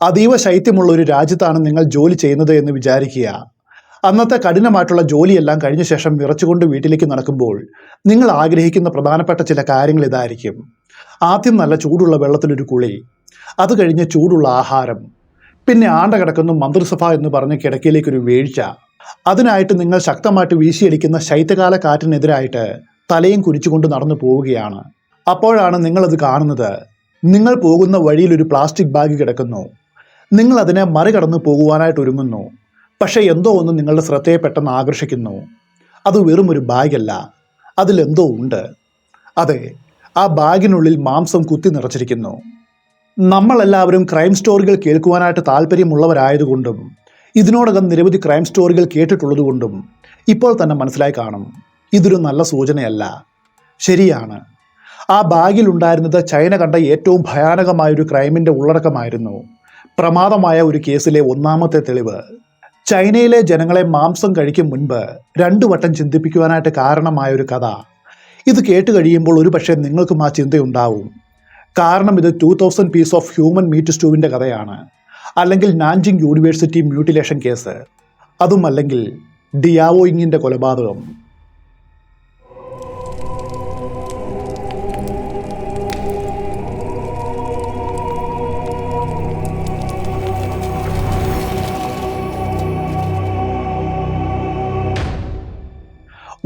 അതീവ ശൈത്യമുള്ള ഒരു രാജ്യത്താണ് നിങ്ങൾ ജോലി ചെയ്യുന്നത് എന്ന് വിചാരിക്കുക. അന്നത്തെ കഠിനമായിട്ടുള്ള ജോലിയെല്ലാം കഴിഞ്ഞ ശേഷം വിറച്ചുകൊണ്ട് വീട്ടിലേക്ക് നടക്കുമ്പോൾ നിങ്ങൾ ആഗ്രഹിക്കുന്ന പ്രധാനപ്പെട്ട ചില കാര്യങ്ങൾ ഇതായിരിക്കും. ആദ്യം നല്ല ചൂടുള്ള വെള്ളത്തിലൊരു കുളി, അത് കഴിഞ്ഞ് ചൂടുള്ള ആഹാരം, പിന്നെ ആണ്ട കിടക്കുന്ന മന്ത്രിസഭ എന്ന് പറഞ്ഞ കിടക്കയിലേക്കൊരു വീഴ്ച. അതിനായിട്ട് നിങ്ങൾ ശക്തമായിട്ട് വീശിയടിക്കുന്ന ശൈത്യകാല കാറ്റിനെതിരായിട്ട് തലയും കുനിച്ചുകൊണ്ട് നടന്നു പോവുകയാണ്. അപ്പോഴാണ് നിങ്ങളത് കാണുന്നത്. നിങ്ങൾ പോകുന്ന വഴിയിൽ ഒരു പ്ലാസ്റ്റിക് ബാഗ് കിടക്കുന്നു. നിങ്ങൾ അതിനെ മറികടന്ന് പോകുവാനായിട്ട് ഒരുങ്ങുന്നു. പക്ഷേ എന്തോ ഒന്ന് നിങ്ങളുടെ ശ്രദ്ധയെ പെട്ടെന്ന് ആകർഷിക്കുന്നു. അത് വെറും ഒരു ബാഗല്ല, അതിലെന്തോ ഉണ്ട്. അതെ, ആ ബാഗിനുള്ളിൽ മാംസം കുത്തി നിറച്ചിരിക്കുന്നു. നമ്മളെല്ലാവരും ക്രൈം സ്റ്റോറികൾ കേൾക്കുവാനായിട്ട് താല്പര്യമുള്ളവരായതുകൊണ്ടും ഇതിനോടകം നിരവധി ക്രൈം സ്റ്റോറികൾ കേട്ടിട്ടുള്ളതുകൊണ്ടും ഇപ്പോൾ തന്നെ മനസ്സിലായി കാണും, ഇതൊരു നല്ല സൂചനയല്ല. ശരിയാണ്, ആ ബാഗിൽ ഉണ്ടായിരുന്നത് ചൈന കണ്ട ഏറ്റവും ഭയാനകമായൊരു ക്രൈമിൻ്റെ ഉള്ളടക്കമായിരുന്നു. പ്രമാദമായ ഒരു കേസിലെ ഒന്നാമത്തെ തെളിവ്. ചൈനയിലെ ജനങ്ങളെ മാംസം കഴിക്കും മുൻപ് 2 വട്ടം ചിന്തിപ്പിക്കുവാനായിട്ട് കാരണമായൊരു കഥ. ഇത് കേട്ട് കഴിയുമ്പോൾ ഒരുപക്ഷെ നിങ്ങൾക്കും ആ ചിന്തയുണ്ടാവും. കാരണം ഇത് 2000 പീസ് ഓഫ് ഹ്യൂമൻ മീറ്റ് സ്റ്റൂവിൻ്റെ കഥയാണ്. അല്ലെങ്കിൽ നാൻജിങ് യൂണിവേഴ്സിറ്റി മ്യൂട്ടിലേഷൻ കേസ്. അതും അല്ലെങ്കിൽ ഡിയാവോയിങ്ങിൻ്റെ കൊലപാതകം.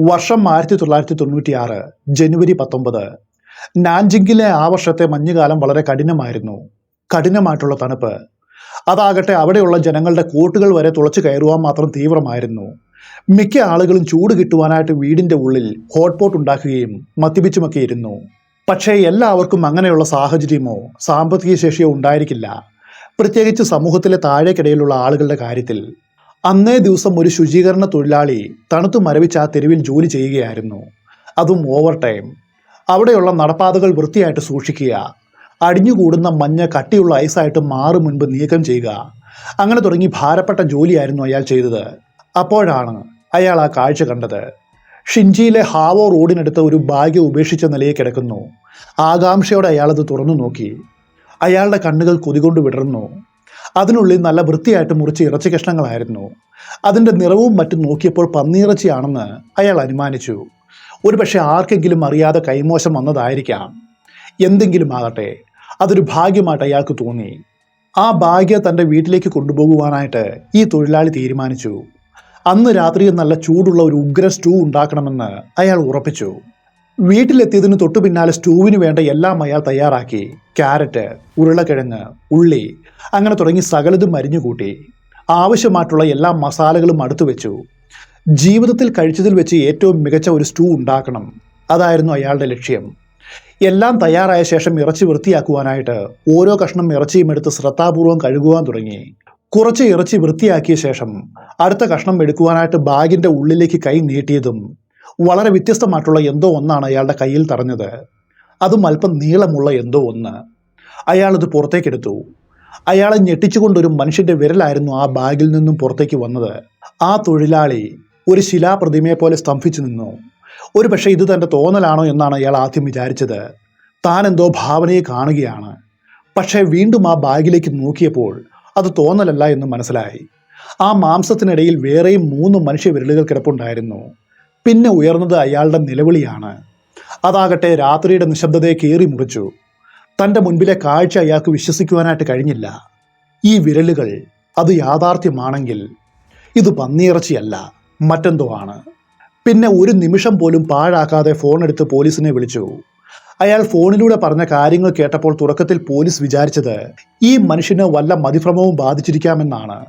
വർഷം 1996 ജനുവരി 19. നാൻജിങ്ങിലെ ആ വർഷത്തെ മഞ്ഞുകാലം വളരെ കഠിനമായിരുന്നു. കഠിനമായിട്ടുള്ള തണുപ്പ്. അതാകട്ടെ അവിടെയുള്ള ജനങ്ങളുടെ കോട്ടുകൾ വരെ തുളച്ചു കയറുവാൻ മാത്രം തീവ്രമായിരുന്നു. മിക്ക ആളുകളും ചൂട് കിട്ടുവാനായിട്ട് വീടിൻ്റെ ഉള്ളിൽ ഹോട്ട്പോട്ട് ഉണ്ടാക്കുകയും മദ്യപിച്ചുമൊക്കെ ഇരുന്നു. പക്ഷേ എല്ലാവർക്കും അങ്ങനെയുള്ള സാഹചര്യമോ സാമ്പത്തിക ശേഷിയോ ഉണ്ടായിരിക്കില്ല, പ്രത്യേകിച്ച് സമൂഹത്തിലെ താഴേക്കിടയിലുള്ള ആളുകളുടെ കാര്യത്തിൽ. അന്നേ ദിവസം ഒരു ശുചീകരണ തൊഴിലാളി തണുത്തു മരവിച്ച് ആ തെരുവിൽ ജോലി ചെയ്യുകയായിരുന്നു. അതും ഓവർ ടൈം. അവിടെയുള്ള നടപ്പാതകൾ വൃത്തിയായിട്ട് സൂക്ഷിക്കുക, അടിഞ്ഞുകൂടുന്ന മഞ്ഞ് കട്ടിയുള്ള ഐസായിട്ട് മാറും മുൻപ് നീക്കം ചെയ്യുക, അങ്ങനെ തുടങ്ങി ഭാരപ്പെട്ട ജോലിയായിരുന്നു അയാൾ ചെയ്തത്. അപ്പോഴാണ് അയാൾ ആ കാഴ്ച കണ്ടത്. ഷിൻജിയിലെ ഹാവോ റോഡിനടുത്ത് ഒരു ബാഗ് ഉപേക്ഷിച്ച നിലയിൽ കിടക്കുന്നു. ആകാംക്ഷയോടെ അയാളത് തുറന്നു നോക്കി. അയാളുടെ കണ്ണുകൾ കൊതികൊണ്ട് വിടർന്നു. അതിനുള്ളിൽ നല്ല വൃത്തിയായിട്ട് മുറിച്ച ഇറച്ചി കഷ്ണങ്ങളായിരുന്നു. അതിൻ്റെ നിറവും മറ്റും നോക്കിയപ്പോൾ പന്നിയിറച്ചിയാണെന്ന് അയാൾ അനുമാനിച്ചു. ഒരുപക്ഷെ ആർക്കെങ്കിലും അറിയാതെ കൈമോശം വന്നതായിരിക്കാം. എന്തെങ്കിലും ആകട്ടെ, അതൊരു ഭാഗ്യമായിട്ട് അയാൾക്ക് തോന്നി. ആ ബാഗ് തൻ്റെ വീട്ടിലേക്ക് കൊണ്ടുപോകുവാനായിട്ട് ഈ തൊഴിലാളി തീരുമാനിച്ചു. അന്ന് രാത്രിയിൽ നല്ല ചൂടുള്ള ഒരു ഉഗ്ര സ്റ്റൂ ഉണ്ടാക്കണമെന്ന് അയാൾ ഉറപ്പിച്ചു. വീട്ടിലെത്തിയതിന് തൊട്ടു പിന്നാലെ സ്റ്റൂവിന് വേണ്ട എല്ലാം അയാൾ തയ്യാറാക്കി. ക്യാരറ്റ്, ഉരുളക്കിഴങ്ങ്, ഉള്ളി, അങ്ങനെ തുടങ്ങി സകലതും അരിഞ്ഞുകൂട്ടി. ആവശ്യമായിട്ടുള്ള എല്ലാ മസാലകളും അടുത്തു വെച്ചു. ജീവിതത്തിൽ കഴിച്ചതിൽ വെച്ച് ഏറ്റവും മികച്ച ഒരു സ്റ്റൂ ഉണ്ടാക്കണം, അതായിരുന്നു അയാളുടെ ലക്ഷ്യം. എല്ലാം തയ്യാറായ ശേഷം ഇറച്ചി വൃത്തിയാക്കുവാനായിട്ട് ഓരോ കഷ്ണം ഇറച്ചിയും എടുത്ത് ശ്രദ്ധാപൂർവം കഴുകുവാൻ തുടങ്ങി. കുറച്ച് ഇറച്ചി വൃത്തിയാക്കിയ ശേഷം അടുത്ത കഷ്ണം എടുക്കുവാനായിട്ട് ബാഗിൻ്റെ ഉള്ളിലേക്ക് കൈ നീട്ടിയതും വളരെ വ്യത്യസ്തമായിട്ടുള്ള എന്തോ ഒന്നാണ് അയാളുടെ കയ്യിൽ തടഞ്ഞത്. അതും അല്പം നീളമുള്ള എന്തോ ഒന്ന്. അയാളത് പുറത്തേക്കെടുത്തു. അയാളെ ഞെട്ടിച്ചുകൊണ്ടൊരു മനുഷ്യൻ്റെ വിരലായിരുന്നു ആ ബാഗിൽ നിന്നും പുറത്തേക്ക് വന്നത്. ആ തൊഴിലാളി ഒരു ശിലാപ്രതിമയെ പോലെ സ്തംഭിച്ചു നിന്നു. ഒരു പക്ഷേ ഇത് തൻ്റെ തോന്നലാണോ എന്നാണ് അയാൾ ആദ്യം വിചാരിച്ചത്. താൻ എന്തോ ഭാവനയെ കാണുകയാണ്. പക്ഷേ വീണ്ടും ആ ബാഗിലേക്ക് നോക്കിയപ്പോൾ അത് തോന്നലല്ല എന്ന് മനസ്സിലായി. ആ മാംസത്തിനിടയിൽ വേറെയും 3 മനുഷ്യ വിരലുകൾ കിടപ്പുണ്ടായിരുന്നു. പിന്നെ ഉയർന്നത് അയാളുടെ നിലവിളിയാണ്. അതാകട്ടെ രാത്രിയുടെ നിശബ്ദതയെ കീറി മുറിച്ചു. തൻ്റെ മുൻപിലെ കാഴ്ച അയാൾക്ക് വിശ്വസിക്കുവാനായിട്ട് കഴിഞ്ഞില്ല. ഈ വിരലുകൾ അത് യാഥാർത്ഥ്യമാണെങ്കിൽ ഇത് പന്നിയിറച്ചിയല്ല, മറ്റെന്തോ ആണ്. പിന്നെ ഒരു നിമിഷം പോലും പാഴാക്കാതെ ഫോൺ എടുത്ത് പോലീസിനെ വിളിച്ചു. അയാൾ ഫോണിലൂടെ പറഞ്ഞ കാര്യങ്ങൾ കേട്ടപ്പോൾ തുടക്കത്തിൽ പോലീസ് വിചാരിച്ചത് ഈ മനുഷ്യന് വല്ല മതിഭ്രമവും ബാധിച്ചിരിക്കാമെന്നാണ്.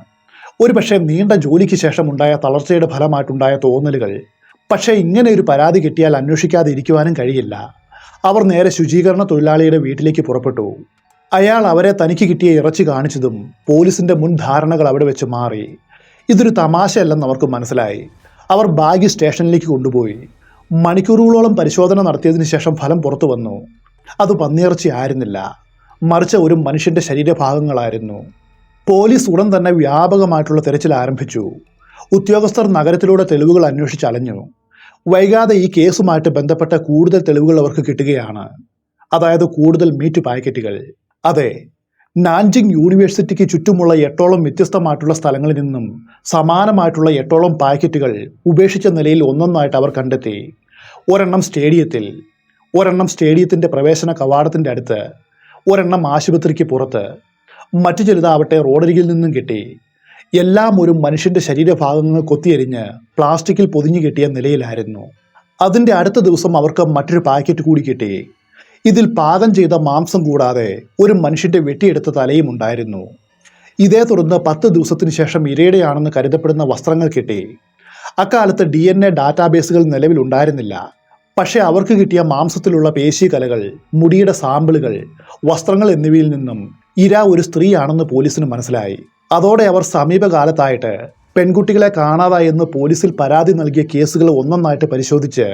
ഒരുപക്ഷെ നീണ്ട ജോലിക്ക് ശേഷം ഉണ്ടായ തളർച്ചയുടെ ഫലമായിട്ടുണ്ടായ തോന്നലുകൾ. പക്ഷേ ഇങ്ങനെ ഒരു പരാതി കിട്ടിയാൽ അന്വേഷിക്കാതെ ഇരിക്കുവാനും കഴിയില്ല. അവർ നേരെ ശുചീകരണ തൊഴിലാളിയുടെ വീട്ടിലേക്ക് പുറപ്പെട്ടു. അയാൾ അവരെ തനിക്ക് കിട്ടിയ ഇറച്ചി കാണിച്ചതും പോലീസിൻ്റെ മുൻ ധാരണകൾ അവിടെ വെച്ച് മാറി. ഇതൊരു തമാശയല്ലെന്ന് അവർക്ക് മനസ്സിലായി. അവർ ബാഗ് സ്റ്റേഷനിലേക്ക് കൊണ്ടുപോയി. മണിക്കൂറുകളോളം പരിശോധന നടത്തിയതിനു ശേഷം ഫലം പുറത്തു വന്നു. അത് പന്നിയിറച്ചി ആയിരുന്നില്ല, മറിച്ച് ഒരു മനുഷ്യൻ്റെ ശരീരഭാഗങ്ങളായിരുന്നു. പോലീസ് ഉടൻ തന്നെ വ്യാപകമായിട്ടുള്ള തെരച്ചിൽ ആരംഭിച്ചു. ഉദ്യോഗസ്ഥർ നഗരത്തിലൂടെ തെളിവുകൾ അന്വേഷിച്ചലഞ്ഞു. വൈകാതെ ഈ കേസുമായിട്ട് ബന്ധപ്പെട്ട കൂടുതൽ തെളിവുകൾ അവർക്ക് കിട്ടുകയാണ്. അതായത് കൂടുതൽ മീറ്റ് പാക്കറ്റുകൾ. അതെ, നാൻജിങ് യൂണിവേഴ്സിറ്റിക്ക് ചുറ്റുമുള്ള 8ഓളം വ്യത്യസ്തമായിട്ടുള്ള സ്ഥലങ്ങളിൽ നിന്നും സമാനമായിട്ടുള്ള 8ഓളം പാക്കറ്റുകൾ ഉപേക്ഷിച്ച നിലയിൽ ഒന്നൊന്നായിട്ട് അവർ കണ്ടെത്തി. ഒരെണ്ണം സ്റ്റേഡിയത്തിൽ, ഒരെണ്ണം സ്റ്റേഡിയത്തിൻ്റെ പ്രവേശന കവാടത്തിൻ്റെ അടുത്ത്, ഒരെണ്ണം ആശുപത്രിക്ക് പുറത്ത്, മറ്റു ചിലതാവട്ടെ റോഡരികിൽ നിന്നും കിട്ടി. എല്ലാം ഒരു മനുഷ്യൻ്റെ ശരീരഭാഗങ്ങൾ കൊത്തിയെരിഞ്ഞ് പ്ലാസ്റ്റിക്കിൽ പൊതിഞ്ഞു കെട്ടിയ നിലയിലായിരുന്നു. അതിൻ്റെ അടുത്ത ദിവസം അവർക്ക് മറ്റൊരു പാക്കറ്റ് കൂടി കിട്ടി. ഇതിൽ പാകം ചെയ്ത മാംസം കൂടാതെ ഒരു മനുഷ്യൻ്റെ വെട്ടിയെടുത്ത തലയും ഉണ്ടായിരുന്നു. ഇതേ തുടർന്ന് 10 ദിവസത്തിന് ശേഷം ഇരയുടെയാണെന്ന് കരുതപ്പെടുന്ന വസ്ത്രങ്ങൾ കിട്ടി. അക്കാലത്ത് DNA ഡാറ്റാബേസുകൾ നിലവിലുണ്ടായിരുന്നില്ല. പക്ഷേ അവർക്ക് കിട്ടിയ മാംസത്തിലുള്ള പേശികലകൾ, മുടിയുടെ സാമ്പിളുകൾ, വസ്ത്രങ്ങൾ എന്നിവയിൽ നിന്നും ഇര ഒരു സ്ത്രീയാണെന്ന് പോലീസിന് മനസ്സിലായി. അതോടെ അവർ സമീപകാലത്തായിട്ട് പെൺകുട്ടികളെ കാണാതായെന്ന് പോലീസിൽ പരാതി നൽകിയ കേസുകൾ ഒന്നൊന്നായിട്ട് പരിശോധിച്ച്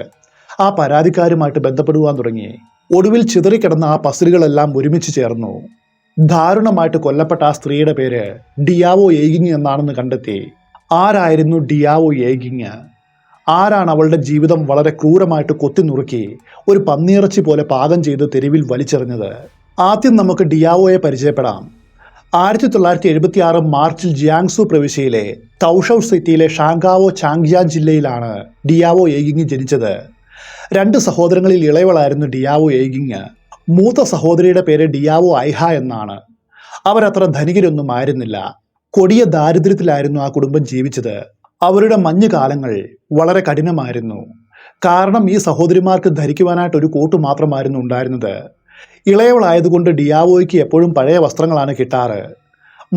ആ പരാതിക്കാരുമായിട്ട് ബന്ധപ്പെടുവാൻ തുടങ്ങി. ഒടുവിൽ ചിതറിക്കിടന്ന ആ പസിലുകളെല്ലാം ഒരുമിച്ച് ചേർന്നു. ദാരുണമായിട്ട് കൊല്ലപ്പെട്ട ആ സ്ത്രീയുടെ പേര് ഡിയാവോ ഏഗിങ് എന്നാണെന്ന് കണ്ടെത്തി. ആരായിരുന്നു ഡിയാവോ ഏഗിങ്? ആരാണ് അവളുടെ ജീവിതം വളരെ ക്രൂരമായിട്ട് കൊത്തിനുറുക്കി ഒരു പന്നിയിറച്ചി പോലെ പാകം ചെയ്ത് തെരുവിൽ വലിച്ചെറിഞ്ഞത്? ആദ്യം നമുക്ക് ഡിയാവോയെ പരിചയപ്പെടാം. 1976 മാർച്ചിൽ ജിയാങ്സു പ്രവിശ്യയിലെ തൗഷൌ സിറ്റിയിലെ ഷാങ്കാവോ ചാങ്ജിയാൻ ജില്ലയിലാണ് ഡിയാവോ ഏഗിങ് ജനിച്ചത്. 2 സഹോദരങ്ങളിൽ ഇളയവളായിരുന്നു ഡിയാവോ ഏഗിങ്. മൂത്ത സഹോദരിയുടെ പേര് ഡിയാവോ ഐഹ എന്നാണ്. അവരത്ര ധനികരൊന്നും ആയിരുന്നില്ല. കൊടിയ ദാരിദ്ര്യത്തിലായിരുന്നു ആ കുടുംബം ജീവിച്ചത്. അവരുടെ മഞ്ഞുകാലങ്ങൾ വളരെ കഠിനമായിരുന്നു. കാരണം ഈ സഹോദരിമാർക്ക് ധരിക്കുവാനായിട്ട് ഒരു കോട്ട് മാത്രമായിരുന്നു ഉണ്ടായിരുന്നത്. ഇളയവളായതുകൊണ്ട് ഡിയാവോയ്ക്ക് എപ്പോഴും പഴയ വസ്ത്രങ്ങളാണ് കിട്ടാറ്.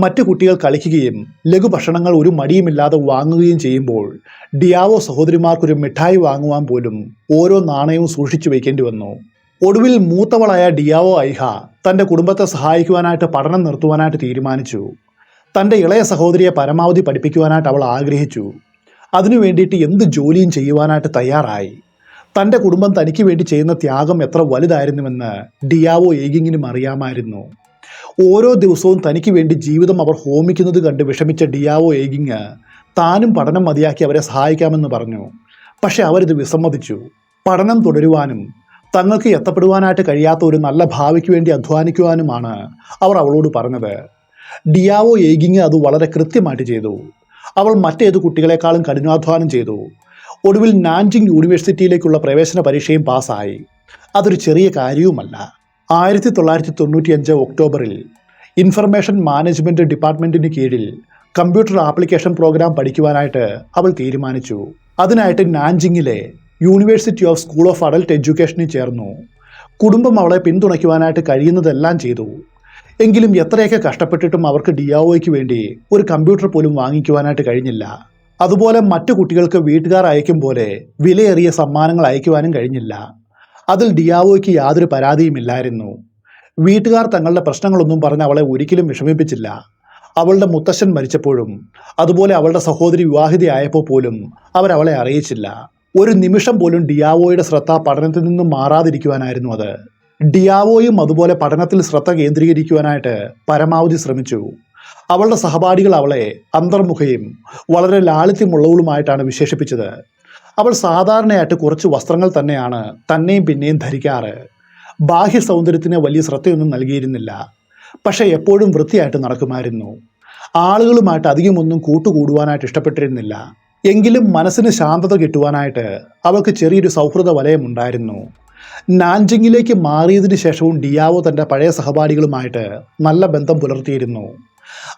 മറ്റു കുട്ടികൾ കളിക്കുകയും ലഘുഭക്ഷണങ്ങൾ ഒരു മടിയുമില്ലാതെ വാങ്ങുകയും ചെയ്യുമ്പോൾ ഡിയാവോ സഹോദരിമാർക്കൊരു മിഠായി വാങ്ങുവാൻ പോലും ഓരോ നാണയവും സൂക്ഷിച്ചു വയ്ക്കേണ്ടി വന്നു. ഒടുവിൽ മൂത്തവളായ ഡിയാവോ ഐഹ തൻ്റെ കുടുംബത്തെ സഹായിക്കുവാനായിട്ട് പഠനം നിർത്തുവാനായിട്ട് തീരുമാനിച്ചു. തൻ്റെ ഇളയ സഹോദരിയെ പരമാവധി പഠിപ്പിക്കുവാനായിട്ട് അവൾ ആഗ്രഹിച്ചു. അതിനു വേണ്ടിയിട്ട് എന്ത് ജോലിയും ചെയ്യുവാനായിട്ട് തയ്യാറായി. തൻ്റെ കുടുംബം തനിക്ക് വേണ്ടി ചെയ്യുന്ന ത്യാഗം എത്ര വലുതായിരുന്നുവെന്ന് ഡിയാവോ ഏഗിങ്ങിനും അറിയാമായിരുന്നു. ഓരോ ദിവസവും തനിക്ക് വേണ്ടി ജീവിതം അവർ ഹോമിക്കുന്നത് കണ്ട് വിഷമിച്ച ഡിയാവോ ഏഗിങ് താനും പഠനം മതിയാക്കി അവരെ സഹായിക്കാമെന്ന് പറഞ്ഞു. പക്ഷെ അവരിത് വിസമ്മതിച്ചു. പഠനം തുടരുവാനും തങ്ങൾക്ക് എത്തപ്പെടുവാനായിട്ട് കഴിയാത്ത ഒരു നല്ല ഭാവിക്ക് വേണ്ടി അധ്വാനിക്കുവാനുമാണ് അവർ അവളോട് പറഞ്ഞത്. ഡിയാവോ ഏഗിങ് അത് വളരെ കൃത്യമായിട്ട് ചെയ്തു. അവൾ മറ്റേത് കുട്ടികളെക്കാളും കഠിനാധ്വാനം ചെയ്തു. ഒടുവിൽ നാൻജിങ് യൂണിവേഴ്സിറ്റിയിലേക്കുള്ള പ്രവേശന പരീക്ഷയും പാസ്സായി. അതൊരു ചെറിയ കാര്യവുമല്ല. 1995 ഒക്ടോബറിൽ ഇൻഫർമേഷൻ മാനേജ്മെൻറ്റ് ഡിപ്പാർട്ട്മെൻറ്റിന് കീഴിൽ കമ്പ്യൂട്ടർ ആപ്ലിക്കേഷൻ പ്രോഗ്രാം പഠിക്കുവാനായിട്ട് അവൾ തീരുമാനിച്ചു. അതിനായിട്ട് നാൻജിങ്ങിലെ university of school of adult എഡ്യൂക്കേഷനിൽ ചേർന്നു. കുടുംബം അവളെ പിന്തുണയ്ക്കുവാനായിട്ട് കഴിയുന്നതെല്ലാം ചെയ്തു. എങ്കിലും എത്രയൊക്കെ കഷ്ടപ്പെട്ടിട്ടും അവർക്ക് ഡിയാവോയ്ക്ക് വേണ്ടി ഒരു കമ്പ്യൂട്ടർ പോലും വാങ്ങിക്കുവാനായിട്ട് കഴിഞ്ഞില്ല. അതുപോലെ മറ്റു കുട്ടികൾക്ക് വീട്ടുകാർ അയക്കും പോലെ വിലയേറിയ സമ്മാനങ്ങൾ അയക്കുവാനും കഴിഞ്ഞില്ല. അതിൽ ഡിയാവോയ്ക്ക് യാതൊരു പരാതിയുമില്ലായിരുന്നു. വീട്ടുകാർ തങ്ങളുടെ പ്രശ്നങ്ങളൊന്നും പറഞ്ഞ് അവളെ ഒരിക്കലും വിഷമിപ്പിച്ചില്ല. അവളുടെ മുത്തശ്ശൻ മരിച്ചപ്പോഴും അതുപോലെ അവളുടെ സഹോദരി വിവാഹിതയായപ്പോൾ പോലും അവരവളെ അറിയിച്ചില്ല. ഒരു നിമിഷം പോലും ഡിയാവോയുടെ ശ്രദ്ധ പഠനത്തിൽ നിന്നും മാറാതിരിക്കുവാനായിരുന്നു അത്. ഡിയാവോയും അതുപോലെ പഠനത്തിൽ ശ്രദ്ധ കേന്ദ്രീകരിക്കുവാനായിട്ട് പരമാവധി ശ്രമിച്ചു. അവളുടെ സഹപാഠികൾ അവളെ അന്തർമുഖയും വളരെ ലാളിത്യമുള്ളവളുമായിട്ടാണ് വിശേഷിപ്പിച്ചത്. അവൾ സാധാരണയായിട്ട് കുറച്ച് വസ്ത്രങ്ങൾ തന്നെയാണ് തന്നെയും പിന്നെയും ധരിക്കാറ്. ബാഹ്യ സൗന്ദര്യത്തിന് വലിയ ശ്രദ്ധയൊന്നും നൽകിയിരുന്നില്ല. പക്ഷേ എപ്പോഴും വൃത്തിയായിട്ട് നടക്കുമായിരുന്നു. ആളുകളുമായിട്ട് അധികമൊന്നും കൂട്ടുകൂടുവാനായിട്ട് ഇഷ്ടപ്പെട്ടിരുന്നില്ല. എങ്കിലും മനസ്സിന് ശാന്തത കിട്ടുവാനായിട്ട് അവൾക്ക് ചെറിയൊരു സൗഹൃദ വലയമുണ്ടായിരുന്നു. നാൻജിങ്ങിലേക്ക് മാറിയതിനു ശേഷവും ഡിയാവോ തൻ്റെ പഴയ സഹപാഠികളുമായിട്ട് നല്ല ബന്ധം പുലർത്തിയിരുന്നു.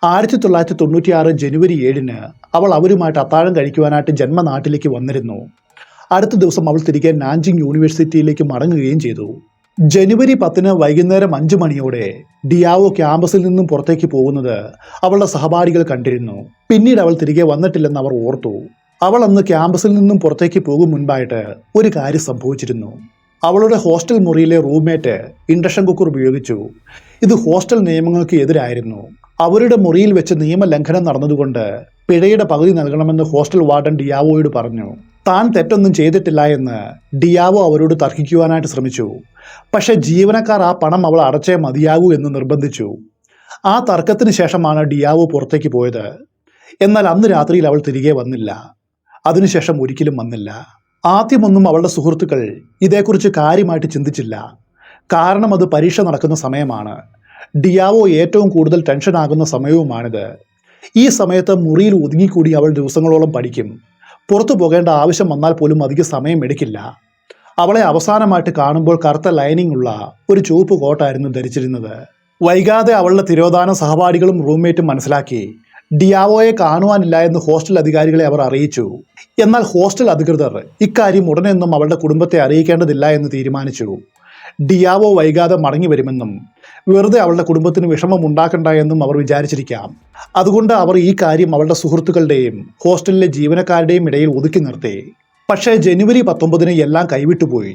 1996 ജനുവരി 7 അവൾ അവരുമായിട്ട് അത്താഴം കഴിക്കുവാനായിട്ട് ജന്മനാട്ടിലേക്ക് വന്നിരുന്നു. അടുത്ത ദിവസം അവൾ തിരികെ നാൻജിങ് യൂണിവേഴ്സിറ്റിയിലേക്ക് മടങ്ങുകയും ചെയ്തു. ജനുവരി 10 വൈകുന്നേരം 5 മണിയോടെ ഡിയാവോ ക്യാമ്പസിൽ നിന്നും പുറത്തേക്ക് പോകുന്നത് അവളുടെ സഹപാഠികൾ കണ്ടിരുന്നു. പിന്നീട് അവൾ തിരികെ വന്നിട്ടില്ലെന്ന് അവർ ഓർത്തു. അവൾ അന്ന് ക്യാമ്പസിൽ നിന്നും പുറത്തേക്ക് പോകും മുൻപായിട്ട് ഒരു കാര്യം സംഭവിച്ചിരുന്നു. അവളുടെ ഹോസ്റ്റൽ മുറിയിലെ റൂംമേറ്റ് ഇൻഡക്ഷൻ കുക്കർ ഉപയോഗിച്ചു. ഇത് ഹോസ്റ്റൽ നിയമങ്ങൾക്ക് എതിരായിരുന്നു. അവരുടെ മുറിയിൽ വെച്ച് നിയമലംഘനം നടന്നതുകൊണ്ട് പിഴയുടെ പകുതി നൽകണമെന്ന് ഹോസ്റ്റൽ വാർഡൻ ഡിയാവോയോട് പറഞ്ഞു. താൻ തെറ്റൊന്നും ചെയ്തിട്ടില്ല എന്ന് ഡിയാവോ അവരോട് തർക്കിക്കുവാനായിട്ട് ശ്രമിച്ചു. പക്ഷേ ജീവനക്കാർ ആ പണം അവൾ അടച്ചേ മതിയാകൂ എന്ന് നിർബന്ധിച്ചു. ആ തർക്കത്തിന് ശേഷമാണ് ഡിയാവോ പുറത്തേക്ക് പോയത്. എന്നാൽ അന്ന് രാത്രിയിൽ അവൾ തിരികെ വന്നില്ല. അതിനുശേഷം ഒരിക്കലും വന്നില്ല. ആദ്യമൊന്നും അവളുടെ സുഹൃത്തുക്കൾ ഇതേക്കുറിച്ച് കാര്യമായിട്ട് ചിന്തിച്ചില്ല. കാരണം അത് പരീക്ഷ നടക്കുന്ന സമയമാണ്. ഡിയാവോ ഏറ്റവും കൂടുതൽ ടെൻഷനാകുന്ന സമയവുമാണിത്. ഈ സമയത്ത് മുറിയിൽ ഒതുങ്ങിക്കൂടി അവൾ ദിവസങ്ങളോളം പഠിക്കും. പുറത്തു പോകേണ്ട ആവശ്യം വന്നാൽ പോലും അധികം സമയം എടുക്കില്ല. അവളെ അവസാനമായിട്ട് കാണുമ്പോൾ കറുത്ത ലൈനിങ് ഉള്ള ഒരു ചുവപ്പ് കോട്ടായിരുന്നു ധരിച്ചിരുന്നത്. വൈകാതെ അവളുടെ തിരോധാനം സഹപാഠികളും റൂംമേറ്റും മനസ്സിലാക്കി. ഡിയാവോയെ കാണുവാനില്ല എന്ന് ഹോസ്റ്റൽ അധികാരികളെ അവർ അറിയിച്ചു. എന്നാൽ ഹോസ്റ്റൽ അധികൃതർ ഇക്കാര്യം ഉടനെയൊന്നും അവളുടെ കുടുംബത്തെ അറിയിക്കേണ്ടതില്ല എന്ന് തീരുമാനിച്ചു. ഡിയാവോ വൈകാതെ മടങ്ങി വരുമെന്നും വെറുതെ അവളുടെ കുടുംബത്തിന് വിഷമം ഉണ്ടാക്കണ്ട എന്നും അവർ വിചാരിച്ചിരിക്കാം. അതുകൊണ്ട് അവർ ഈ കാര്യം അവളുടെ സുഹൃത്തുക്കളുടെയും ഹോസ്റ്റലിലെ ജീവനക്കാരുടെയും ഇടയിൽ ഒതുക്കി നിർത്തി. പക്ഷേ ജനുവരി 19 എല്ലാം കൈവിട്ടുപോയി.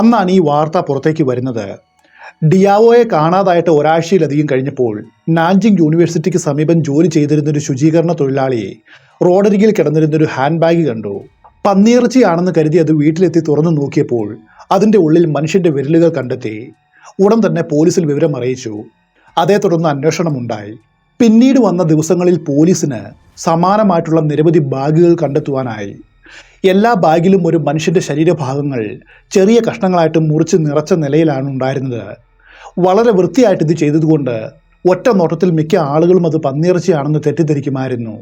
അന്നാണ് ഈ വാർത്ത പുറത്തേക്ക് വരുന്നത്. ഡിയാവോയെ കാണാതായിട്ട് ഒരാഴ്ചയിലധികം കഴിഞ്ഞപ്പോൾ നാൻജിങ് യൂണിവേഴ്സിറ്റിക്ക് സമീപം ജോലി ചെയ്തിരുന്നൊരു ശുചീകരണ തൊഴിലാളിയെ റോഡരികിൽ കിടന്നിരുന്നൊരു ഹാൻഡ് ബാഗ് കണ്ടു. പന്നിയിറച്ചിയാണെന്ന് കരുതി അത് വീട്ടിലെത്തി തുറന്നു നോക്കിയപ്പോൾ അതിൻ്റെ ഉള്ളിൽ മനുഷ്യൻ്റെ വിരലുകൾ കണ്ടെത്തി. ഉടൻ തന്നെ പോലീസിൽ വിവരം അറിയിച്ചു. അതേ തുടർന്ന് അന്വേഷണമുണ്ടായി. പിന്നീട് വന്ന ദിവസങ്ങളിൽ പോലീസിന് സമാനമായിട്ടുള്ള നിരവധി ബാഗുകൾ കണ്ടെത്തുവാനായി. എല്ലാ ബാഗിലും ഒരു മനുഷ്യൻ്റെ ശരീരഭാഗങ്ങൾ ചെറിയ കഷ്ണങ്ങളായിട്ട് മുറിച്ച് നിറച്ച നിലയിലാണ് ഉണ്ടായിരുന്നത്. വളരെ വൃത്തിയായിട്ട് ഇത് ചെയ്തതുകൊണ്ട് ഒറ്റ നോട്ടത്തിൽ മിക്ക ആളുകളും അത് പന്നിയിറച്ചിയാണെന്ന് തെറ്റിദ്ധരിക്കുമായിരുന്നു.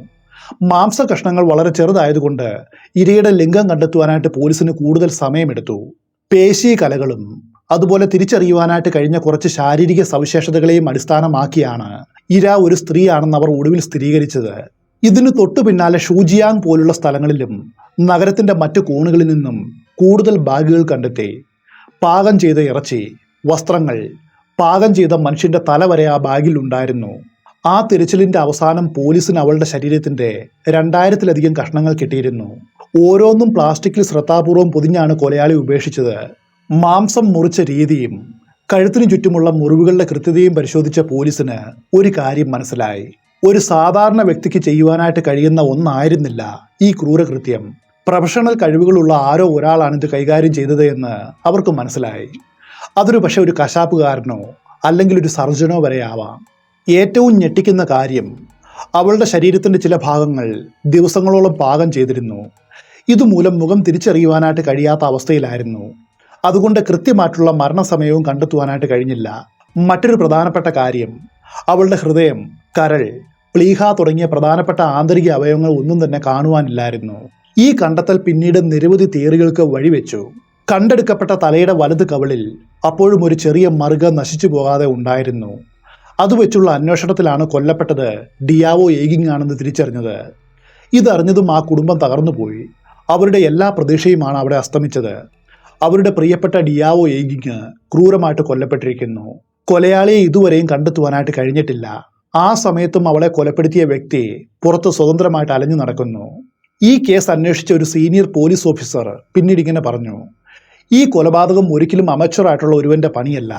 മാംസ കഷ്ണങ്ങൾ വളരെ ചെറുതായതുകൊണ്ട് ഇരയുടെ ലിംഗം കണ്ടെത്തുവാനായിട്ട് പോലീസിന് കൂടുതൽ സമയമെടുത്തു. പേശി കലകളും അതുപോലെ തിരിച്ചറിയുവാനായിട്ട് കഴിഞ്ഞ കുറച്ച് ശാരീരിക സവിശേഷതകളെയും അടിസ്ഥാനമാക്കിയാണ് ഇര ഒരു സ്ത്രീയാണെന്ന് അവർ ഒടുവിൽ സ്ഥിരീകരിച്ചത്. ഇതിനു തൊട്ടു പിന്നാലെ ഷൂജിയാങ് പോലുള്ള സ്ഥലങ്ങളിലും നഗരത്തിൻ്റെ മറ്റു കോണുകളിൽ നിന്നും കൂടുതൽ ബാഗുകൾ കണ്ടെത്തി. പാകം ചെയ്ത ഇറച്ചി, വസ്ത്രങ്ങൾ, പാകം ചെയ്ത മനുഷ്യൻ്റെ തല വരെ ആ ബാഗിൽ ഉണ്ടായിരുന്നു. ആ തിരച്ചിലിൻ്റെ അവസാനം പോലീസിന് അവളുടെ ശരീരത്തിൻ്റെ 2000-ലധികം കഷ്ണങ്ങൾ കിട്ടിയിരുന്നു. ഓരോന്നും പ്ലാസ്റ്റിക്കിൽ ശ്രദ്ധാപൂർവം പൊതിഞ്ഞാണ് കൊലയാളി ഉപേക്ഷിച്ചത്. മാംസം മുറിച്ച രീതിയും കഴുത്തിനു ചുറ്റുമുള്ള മുറിവുകളുടെ കൃത്യതയും പരിശോധിച്ച പോലീസിന് ഒരു കാര്യം മനസ്സിലായി. ഒരു സാധാരണ വ്യക്തിക്ക് ചെയ്യുവാനായിട്ട് കഴിയുന്ന ഒന്നായിരുന്നില്ല ഈ ക്രൂരകൃത്യം. പ്രൊഫഷണൽ കഴിവുകളുള്ള ആരോ ഒരാളാണ് ഇത് കൈകാര്യം ചെയ്തത് എന്ന് അവർക്ക് മനസ്സിലായി. അതൊരു പക്ഷെ ഒരു കശാപ്പുകാരനോ അല്ലെങ്കിൽ ഒരു സർജനോ വരെ ആവാം. ഏറ്റവും ഞെട്ടിക്കുന്ന കാര്യം, അവളുടെ ശരീരത്തിൻ്റെ ചില ഭാഗങ്ങൾ ദിവസങ്ങളോളം പാകം ചെയ്തിരുന്നു. ഇതുമൂലം മുഖം തിരിച്ചറിയുവാനായിട്ട് കഴിയാത്ത അവസ്ഥയിലായിരുന്നു. അതുകൊണ്ട് കൃത്യമായിട്ടുള്ള മരണസമയവും കണ്ടെത്തുവാനായിട്ട് കഴിഞ്ഞില്ല. മറ്റൊരു പ്രധാനപ്പെട്ട കാര്യം, അവളുടെ ഹൃദയം, കരൾ, പ്ലീഹ തുടങ്ങിയ പ്രധാനപ്പെട്ട ആന്തരിക അവയവങ്ങൾ ഒന്നും തന്നെ കാണുവാനില്ലായിരുന്നു. ഈ കണ്ടെത്തൽ പിന്നീട് നിരവധി തിയറികൾക്ക് വഴിവെച്ചു. കണ്ടെടുക്കപ്പെട്ട തലയുടെ വലത് കവിളിൽ അപ്പോഴും ഒരു ചെറിയ മറുക നശിച്ചു പോകാതെ ഉണ്ടായിരുന്നു. അതുവെച്ചുള്ള അന്വേഷണത്തിലാണ് കൊല്ലപ്പെട്ടത് ഡിയാവോ ഏഗിങ് ആണെന്ന് തിരിച്ചറിഞ്ഞത്. ഇതറിഞ്ഞതും ആ കുടുംബം തകർന്നുപോയി. അവരുടെ എല്ലാ പ്രതീക്ഷയുമാണ് അവിടെ അസ്തമിച്ചത്. അവരുടെ പ്രിയപ്പെട്ട ഡിയാവോ ഏഗിങ് ക്രൂരമായിട്ട് കൊല്ലപ്പെട്ടിരിക്കുന്നു. കൊലയാളിയെ ഇതുവരെയും കണ്ടെത്തുവാനായിട്ട് കഴിഞ്ഞിട്ടില്ല. ആ സമയത്തും അവളെ കൊലപ്പെടുത്തിയ വ്യക്തി പുറത്ത് സ്വതന്ത്രമായിട്ട് അലഞ്ഞു നടക്കുന്നു. ഈ കേസ് അന്വേഷിച്ച ഒരു സീനിയർ പോലീസ് ഓഫീസർ പിന്നീട് ഇങ്ങനെ പറഞ്ഞു: ഈ കൊലപാതകം ഒരിക്കലും അമച്വറായിട്ടുള്ള ഒരുവന്റെ പണിയല്ല.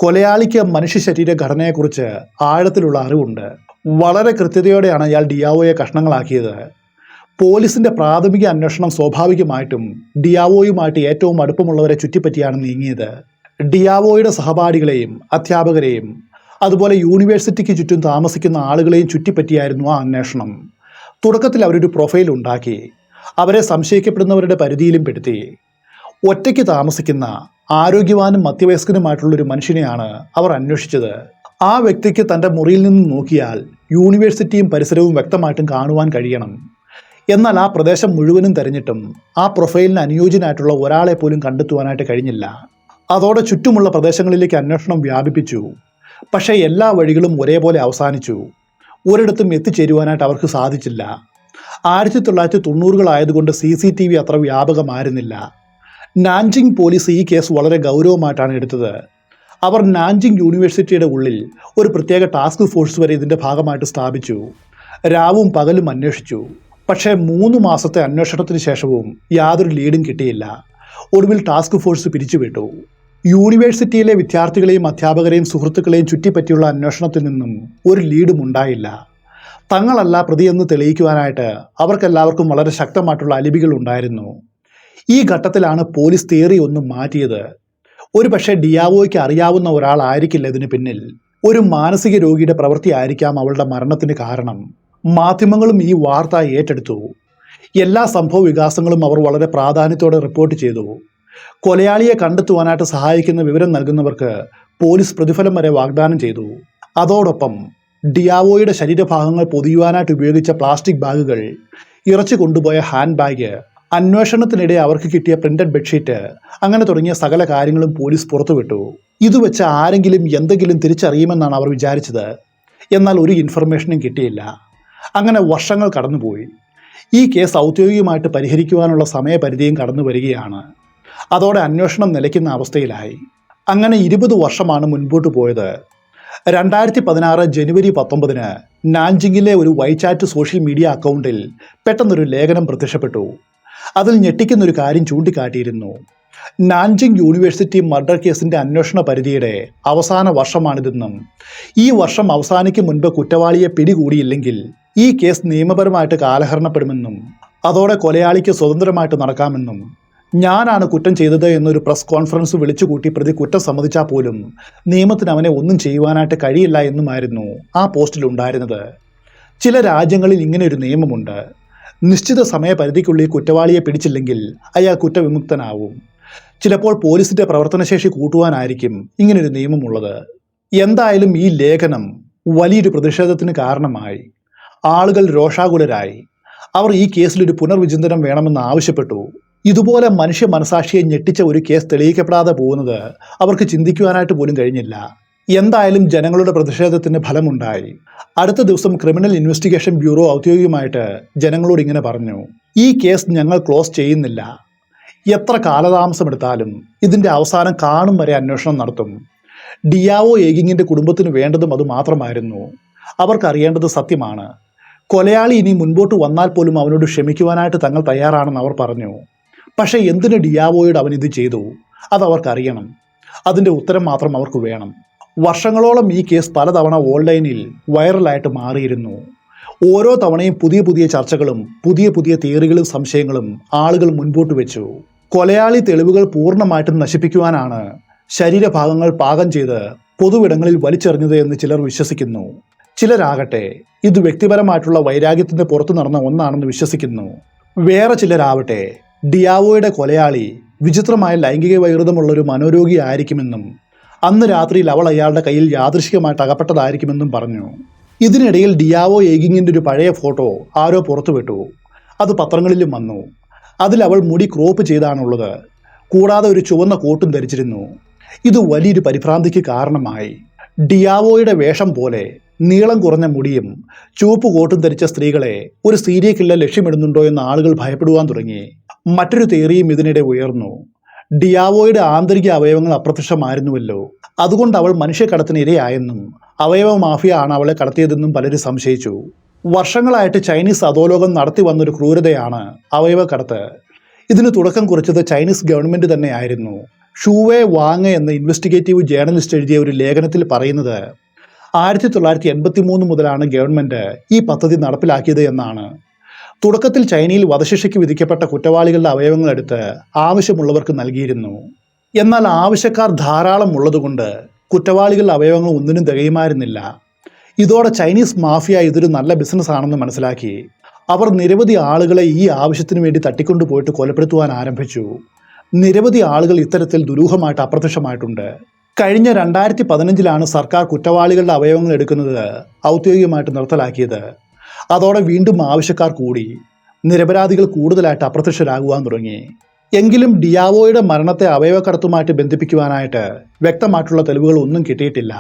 കൊലയാളിക്ക് മനുഷ്യ ശരീര ഘടനയെക്കുറിച്ച് ആഴത്തിലുള്ള അറിവുണ്ട്. വളരെ കൃത്യതയോടെയാണ് അയാൾ ഡിയാവോയെ കഷ്ണങ്ങളാക്കിയത്. പോലീസിന്റെ പ്രാഥമിക അന്വേഷണം സ്വാഭാവികമായിട്ടും ഡിയാവോയുമായിട്ട് ഏറ്റവും അടുപ്പമുള്ളവരെ ചുറ്റിപ്പറ്റിയാണ് നീങ്ങിയത്. ഡിയാവോയുടെ സഹപാഠികളെയും അധ്യാപകരെയും അതുപോലെ യൂണിവേഴ്സിറ്റിക്ക് ചുറ്റും താമസിക്കുന്ന ആളുകളെയും ചുറ്റിപ്പറ്റിയായിരുന്നു ആ അന്വേഷണം. തുടക്കത്തിൽ അവരൊരു പ്രൊഫൈൽ ഉണ്ടാക്കി. അവരെ സംശയിക്കപ്പെടുന്നവരുടെ പരിധിയിലും പെടുത്തി. ഒറ്റയ്ക്ക് താമസിക്കുന്ന ആരോഗ്യവാനും മധ്യവയസ്കനുമായിട്ടുള്ളൊരു മനുഷ്യനെയാണ് അവർ അന്വേഷിച്ചത്. ആ വ്യക്തിക്ക് തൻ്റെ മുറിയിൽ നിന്ന് നോക്കിയാൽ യൂണിവേഴ്സിറ്റിയും പരിസരവും വ്യക്തമായിട്ടും കാണുവാൻ കഴിയണം. എന്നാൽ ആ പ്രദേശം മുഴുവനും തെരഞ്ഞിട്ടും ആ പ്രൊഫൈലിന് അനുയോജ്യനായിട്ടുള്ള ഒരാളെ പോലും കണ്ടെത്തുവാനായിട്ട് കഴിഞ്ഞില്ല. അതോടെ ചുറ്റുമുള്ള പ്രദേശങ്ങളിലേക്ക് അന്വേഷണം വ്യാപിപ്പിച്ചു. പക്ഷേ എല്ലാ വഴികളും ഒരേപോലെ അവസാനിച്ചു. ഒരിടത്തും എത്തിച്ചേരുവാനായിട്ട് അവർക്ക് സാധിച്ചില്ല. 1990-കളായതുകൊണ്ട് CCTV അത്ര വ്യാപകമായിരുന്നില്ല. നാൻജിങ് പോലീസ് ഈ കേസ് വളരെ ഗൗരവമായിട്ടാണ് എടുത്തത്. അവർ നാൻജിങ് യൂണിവേഴ്സിറ്റിയുടെ ഉള്ളിൽ ഒരു പ്രത്യേക ടാസ്ക് ഫോഴ്സ് വരെ ഇതിൻ്റെ ഭാഗമായിട്ട് സ്ഥാപിച്ചു. രാവും പകലും അന്വേഷിച്ചു. പക്ഷേ 3 മാസത്തെ അന്വേഷണത്തിന് ശേഷവും യാതൊരു ലീഡും കിട്ടിയില്ല. ഒടുവിൽ ടാസ്ക് ഫോഴ്സ് പിരിച്ചുവിട്ടു. യൂണിവേഴ്സിറ്റിയിലെ വിദ്യാർത്ഥികളെയും അധ്യാപകരെയും സുഹൃത്തുക്കളെയും ചുറ്റിപ്പറ്റിയുള്ള അന്വേഷണത്തിൽ നിന്നും ഒരു ലീഡും ഉണ്ടായില്ല. തങ്ങളല്ല പ്രതിയെന്ന് തെളിയിക്കുവാനായിട്ട് അവർക്കെല്ലാവർക്കും വളരെ ശക്തമായിട്ടുള്ള അലിബികൾ ഉണ്ടായിരുന്നു. ഈ ഘട്ടത്തിലാണ് പോലീസ് തിയറി ഒന്നും മാറ്റിയത്. ഒരു പക്ഷേ ഡിയാവോയ്ക്ക് അറിയാവുന്ന ഒരാളായിരിക്കില്ല ഇതിന് പിന്നിൽ. ഒരു മാനസിക രോഗിയുടെ പ്രവൃത്തി ആയിരിക്കാം അവളുടെ മരണത്തിന് കാരണം. മാധ്യമങ്ങളും ഈ വാർത്ത ഏറ്റെടുത്തു. എല്ലാ സംഭവ വികാസങ്ങളും അവർ വളരെ പ്രാധാന്യത്തോടെ റിപ്പോർട്ട് ചെയ്തു. കൊലയാളിയെ കണ്ടെത്തുവാനായിട്ട് സഹായിക്കുന്ന വിവരം നൽകുന്നവർക്ക് പോലീസ് പ്രതിഫലം വരെ വാഗ്ദാനം ചെയ്തു. അതോടൊപ്പം ഡിയാവോയുടെ ശരീരഭാഗങ്ങൾ പൊതിയുവാനായിട്ട് ഉപയോഗിച്ച പ്ലാസ്റ്റിക് ബാഗുകൾ, ഇറച്ചി കൊണ്ടുപോയ ഹാൻഡ് ബാഗ്, അന്വേഷണത്തിനിടെ അവർക്ക് കിട്ടിയ പ്രിന്റഡ് ബെഡ്ഷീറ്റ്, അങ്ങനെ തുടങ്ങിയ സകല കാര്യങ്ങളും പോലീസ് പുറത്തുവിട്ടു. ഇത് വെച്ച് ആരെങ്കിലും എന്തെങ്കിലും തിരിച്ചറിയുമെന്നാണ് അവർ വിചാരിച്ചത്. എന്നാൽ ഒരു ഇൻഫർമേഷനും കിട്ടിയില്ല. അങ്ങനെ വർഷങ്ങൾ കടന്നുപോയി. ഈ കേസ് ഔദ്യോഗികമായിട്ട് പരിഹരിക്കുവാനുള്ള സമയപരിധിയും കടന്നു വരികയാണ്. അതോടെ അന്വേഷണം നിലയ്ക്കുന്ന അവസ്ഥയിലായി. അങ്ങനെ 20 വർഷമാണ് മുൻപോട്ട് പോയത്. 2016 ജനുവരി 19 നാൻജിങ്ങിലെ ഒരു വൈചാറ്റ് സോഷ്യൽ മീഡിയ അക്കൗണ്ടിൽ പെട്ടെന്നൊരു ലേഖനം പ്രത്യക്ഷപ്പെട്ടു. അതിൽ ഞെട്ടിക്കുന്നൊരു കാര്യം ചൂണ്ടിക്കാട്ടിയിരുന്നു. നാൻജിങ് യൂണിവേഴ്സിറ്റി മർഡർ കേസിന്റെ അന്വേഷണ പരിധിയുടെ അവസാന വർഷമാണിതെന്നും ഈ വർഷം അവസാനിക്കും മുൻപ് കുറ്റവാളിയെ പിടികൂടിയില്ലെങ്കിൽ ഈ കേസ് നിയമപരമായിട്ട് കാലഹരണപ്പെടുമെന്നും അതോടെ കൊലയാളിക്ക് സ്വതന്ത്രമായിട്ട് നടക്കാമെന്നും ഞാനാണ് കുറ്റം ചെയ്തത് എന്നൊരു പ്രസ് കോൺഫറൻസ് വിളിച്ചുകൂട്ടി പ്രതി കുറ്റം സമ്മതിച്ചാൽ പോലും നിയമത്തിന് അവനെ ഒന്നും ചെയ്യുവാനായിട്ട് കഴിയില്ല എന്നുമായിരുന്നു ആ പോസ്റ്റിൽ ഉണ്ടായിരുന്നത്. ചില രാജ്യങ്ങളിൽ ഇങ്ങനെ ഒരു നിയമമുണ്ട്. നിശ്ചിത സമയപരിധിക്കുള്ളിൽ കുറ്റവാളിയെ പിടിച്ചില്ലെങ്കിൽ അയാൾ കുറ്റവിമുക്തനാവും. ചിലപ്പോൾ പോലീസിന്റെ പ്രവർത്തനശേഷി കൂട്ടുവാനായിരിക്കും ഇങ്ങനൊരു നിയമമുള്ളത്. എന്തായാലും ഈ ലേഖനം വലിയൊരു പ്രതിഷേധത്തിന് കാരണമായി. ആളുകൾ രോഷാകുലരായി. അവർ ഈ കേസിലൊരു പുനർവിചിന്തനം വേണമെന്ന് ആവശ്യപ്പെട്ടു. ഇതുപോലെ മനുഷ്യ മനസാക്ഷിയെ ഞെട്ടിച്ച ഒരു കേസ് തെളിയിക്കപ്പെടാതെ പോകുന്നത് അവർക്ക് ചിന്തിക്കുവാനായിട്ട് പോലും കഴിഞ്ഞില്ല. എന്തായാലും ജനങ്ങളുടെ പ്രതിഷേധത്തിന് ഫലമുണ്ടായി. അടുത്ത ദിവസം ക്രിമിനൽ ഇൻവെസ്റ്റിഗേഷൻ ബ്യൂറോ ഔദ്യോഗികമായിട്ട് ജനങ്ങളോട് ഇങ്ങനെ പറഞ്ഞു, ഈ കേസ് ഞങ്ങൾ ക്ലോസ് ചെയ്യുന്നില്ല. എത്ര കാലതാമസമെടുത്താലും ഇതിന്റെ അവസാനം കാണും വരെ അന്വേഷണം നടത്തും. ഡിയാവോ ഏഗിങ്ങിന്റെ കുടുംബത്തിന് വേണ്ടതും അത് മാത്രമായിരുന്നു. അവർക്കറിയേണ്ടത് സത്യമാണ്. കൊലയാളി ഇനി മുൻപോട്ട് വന്നാൽ പോലും അവനോട് ക്ഷമിക്കുവാനായിട്ട് തങ്ങൾ തയ്യാറാണെന്ന് അവർ പറഞ്ഞു. പക്ഷേ എന്തിന് ഡിയാവോയോട് അവൻ ഇത് ചെയ്തു? അതവർക്കറിയണം. അതിൻ്റെ ഉത്തരം മാത്രം അവർക്ക് വേണം. വർഷങ്ങളോളം ഈ കേസ് പലതവണ ഓൺലൈനിൽ വൈറലായിട്ട് മാറിയിരുന്നു. ഓരോ തവണയും പുതിയ പുതിയ ചർച്ചകളും പുതിയ പുതിയ തിയറികളും സംശയങ്ങളും ആളുകൾ മുൻപോട്ട് വെച്ചു. കൊലയാളി തെളിവുകൾ പൂർണ്ണമായിട്ടും നശിപ്പിക്കുവാനാണ് ശരീരഭാഗങ്ങൾ പാകം ചെയ്ത് പൊതുവിടങ്ങളിൽ വലിച്ചെറിഞ്ഞത് എന്ന് ചിലർ വിശ്വസിക്കുന്നു. ചിലരാകട്ടെ ഇത് വ്യക്തിപരമായിട്ടുള്ള വൈരാഗ്യത്തിന്റെ പുറത്തു നടന്ന ഒന്നാണെന്ന് വിശ്വസിക്കുന്നു. വേറെ ചിലരാവട്ടെ ഡിയാവോയുടെ കൊലയാളി വിചിത്രമായ ലൈംഗിക വൈകൃതമുള്ളൊരു മനോരോഗി ആയിരിക്കുമെന്നും അന്ന് രാത്രിയിൽ അവൾ അയാളുടെ കയ്യിൽ യാദൃശ്ചികമായിട്ട് അകപ്പെട്ടതായിരിക്കുമെന്നും പറഞ്ഞു. ഇതിനിടയിൽ ഡിയാവോ ഏഗിങ്ങിൻ്റെ ഒരു പഴയ ഫോട്ടോ ആരോ പുറത്തുവിട്ടു. അത് പത്രങ്ങളിലും വന്നു. അതിൽ അവൾ മുടി ക്രോപ്പ് ചെയ്താണുള്ളത്. കൂടാതെ ഒരു ചുവന്ന കോട്ടും ധരിച്ചിരുന്നു. ഇത് വലിയൊരു പരിഭ്രാന്തിക്ക് കാരണമായി. ഡിയാവോയുടെ വേഷം പോലെ നീളം കുറഞ്ഞ മുടിയും ചുവപ്പ് കോട്ടും ധരിച്ച സ്ത്രീകളെ ഒരു സീരിയൽ കില്ലർ ലക്ഷ്യമിടുന്നുണ്ടോ എന്ന് ആളുകൾ ഭയപ്പെടുവാൻ തുടങ്ങി. മറ്റൊരു തിയറിയും ഇതിനിടെ ഉയർന്നു. ഡിയാവോയുടെ ആന്തരിക അവയവങ്ങൾ അപ്രത്യക്ഷമായിരുന്നുവല്ലോ, അതുകൊണ്ട് അവൾ മനുഷ്യക്കടത്തിന് ഇരയായെന്നും അവയവ മാഫിയ ആണ് അവളെ കടത്തിയതെന്നും പലരും സംശയിച്ചു. വർഷങ്ങളായിട്ട് ചൈനീസ് അധോലോകം നടത്തി വന്നൊരു ക്രൂരതയാണ് അവയവ കടത്ത്. ഇതിന് തുടക്കം കുറിച്ചത് ചൈനീസ് ഗവൺമെന്റ് തന്നെയായിരുന്നു. ഷൂവേ വാങ് എന്ന ഇൻവെസ്റ്റിഗേറ്റീവ് ജേർണലിസ്റ്റ് എഴുതിയ ഒരു ലേഖനത്തിൽ പറയുന്നത് 1983 മുതലാണ് ഗവൺമെന്റ് ഈ പദ്ധതി നടപ്പിലാക്കിയത് എന്നാണ്. തുടക്കത്തിൽ ചൈനയിൽ വധശിക്ഷയ്ക്ക് വിധിക്കപ്പെട്ട കുറ്റവാളികളുടെ അവയവങ്ങൾ എടുത്ത് ആവശ്യമുള്ളവർക്ക് നൽകിയിരുന്നു. എന്നാൽ ആവശ്യക്കാർ ധാരാളം ഉള്ളതുകൊണ്ട് കുറ്റവാളികളുടെ അവയവങ്ങൾ ഒന്നിനും തികയുമായിരുന്നില്ല. ഇതോടെ ചൈനീസ് മാഫിയ ഇതൊരു നല്ല ബിസിനസ് ആണെന്ന് മനസ്സിലാക്കി അവർ നിരവധി ആളുകളെ ഈ ആവശ്യത്തിന് വേണ്ടി തട്ടിക്കൊണ്ടുപോയിട്ട് കൊലപ്പെടുത്തുവാൻ ആരംഭിച്ചു. നിരവധി ആളുകൾ ഇത്തരത്തിൽ ദുരൂഹമായിട്ട് അപ്രത്യക്ഷമായിട്ടുണ്ട്. കഴിഞ്ഞ 2015 സർക്കാർ കുറ്റവാളികളുടെ അവയവങ്ങൾ എടുക്കുന്നത് ഔദ്യോഗികമായിട്ട് നിർത്തലാക്കിയത്. അതോടെ വീണ്ടും ആവശ്യക്കാർ കൂടി. നിരപരാധികൾ കൂടുതലായിട്ട് അപ്രത്യക്ഷരാകുവാൻ തുടങ്ങി. എങ്കിലും ഡിയാവോയുടെ മരണത്തെ അവയവക്കടത്തുമായിട്ട് ബന്ധിപ്പിക്കുവാനായിട്ട് വ്യക്തമായിട്ടുള്ള തെളിവുകൾ ഒന്നും കിട്ടിയിട്ടില്ല.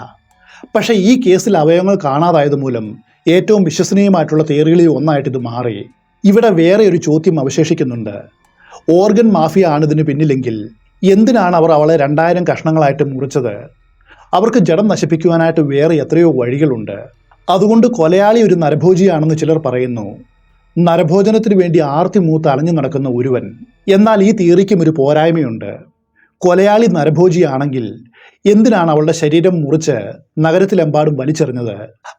പക്ഷേ ഈ കേസിൽ അവയവങ്ങൾ കാണാതായത് മൂലം ഏറ്റവും വിശ്വസനീയമായിട്ടുള്ള തിയറികളിൽ ഒന്നായിട്ട് ഇത് മാറി. ഇവിടെ വേറെ ഒരു ചോദ്യം അവശേഷിക്കുന്നുണ്ട്. ഓർഗൻ മാഫിയ ആണ് ഇതിന് പിന്നിലെങ്കിൽ എന്തിനാണ് അവർ അവളെ 2000 കഷ്ണങ്ങളായിട്ട് മുറിച്ചത്? അവർക്ക് ജഡം നശിപ്പിക്കുവാനായിട്ട് വേറെ എത്രയോ വഴികളുണ്ട്. അതുകൊണ്ട് കൊലയാളി ഒരു നരഭോജിയാണെന്ന് ചിലർ പറയുന്നു. നരഭോജനത്തിന് വേണ്ടി ആർത്തി മൂത്ത് അലഞ്ഞു നടക്കുന്ന ഒരുവൻ. എന്നാൽ ഈ തിയറിക്കും ഒരു പോരായ്മയുണ്ട്. കൊലയാളി നരഭോജിയാണെങ്കിൽ എന്തിനാണ് അവളുടെ ശരീരം മുറിച്ച് നഗരത്തിലെമ്പാടും വലിച്ചെറിഞ്ഞത്?